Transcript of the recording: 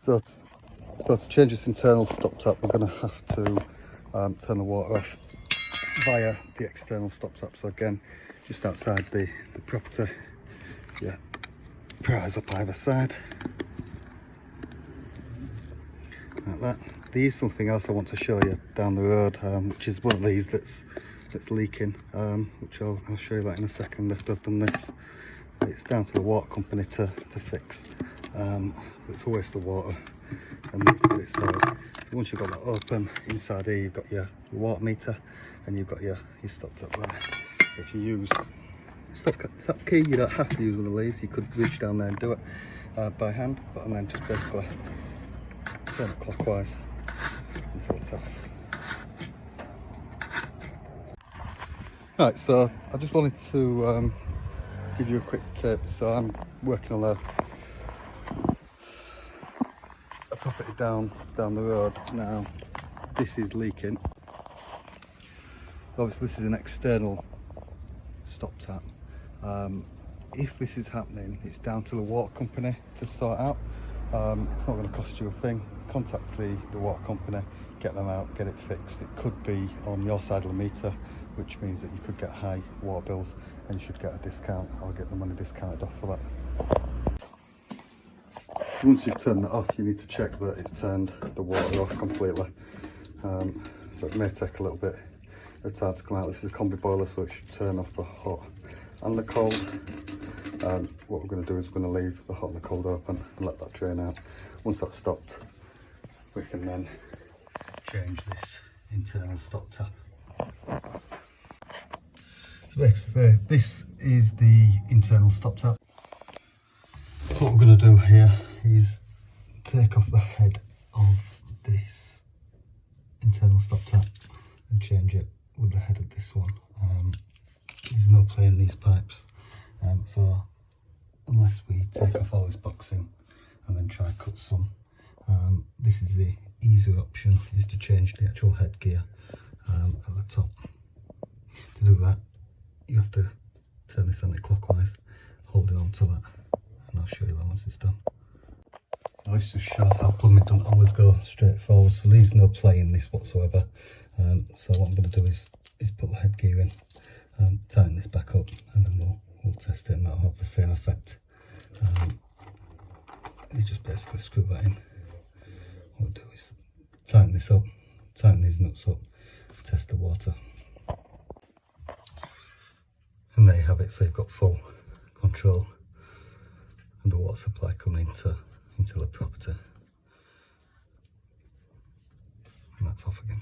So to change this internal stop tap, we're going to have to turn the water off via the external stop tap. So again, just outside the property, yeah, prise up either side, like that. There is something else I want to show you down the road, which is one of these that's leaking, which I'll show you that in a second after I've done this. It's down to the water company to fix. It's a waste of water and we need to get it solved. So once you've got that open, inside here you've got your water meter and you've got your stop tap there. So if you use stop tap key, you don't have to use one of these. You could reach down there and do it by hand, and then just basically turn it clockwise until it's off. Right, so I just wanted to give you a quick tip. So I'm working on a property down the road now. This is leaking. Obviously this is an external stop tap. If this is happening, it's down to the water company to sort out. It's not going to cost you a thing. Contact the water company, get them out, get it fixed. It could be on your side of the meter, which means that you could get high water bills and you should get a discount. I'll get the money discounted off for that. Once you've turned it off, you need to check that it's turned the water off completely. So it may take a little bit of time to come out. This is a combi boiler, so it should turn off the hot and the cold. What we're going to do is we're going to leave the hot and the cold open and let that drain out. Once that's stopped, we can then change this internal stop tap. So basically, this is the internal stop tap. What we're going to do here is take off the head of this internal stop tap and change it with the head of this one. There's no play in these pipes, so unless we take off all this boxing and then try cut some, this is the easier option, is to change the actual headgear at the top. To do that, you have to turn this anti-clockwise, holding on to that, and I'll show you that once it's done. So this just shows how plumbing don't always go straight forward, so there's no play in this whatsoever. So what I'm going to do is put the headgear in, tighten this back up, and then we'll test it, and that'll have the same effect. You just basically screw that in. What we'll do is tighten this up, tighten these nuts up, test the water. And there you have it, so you've got full control of the water supply coming into the property. And that's off again.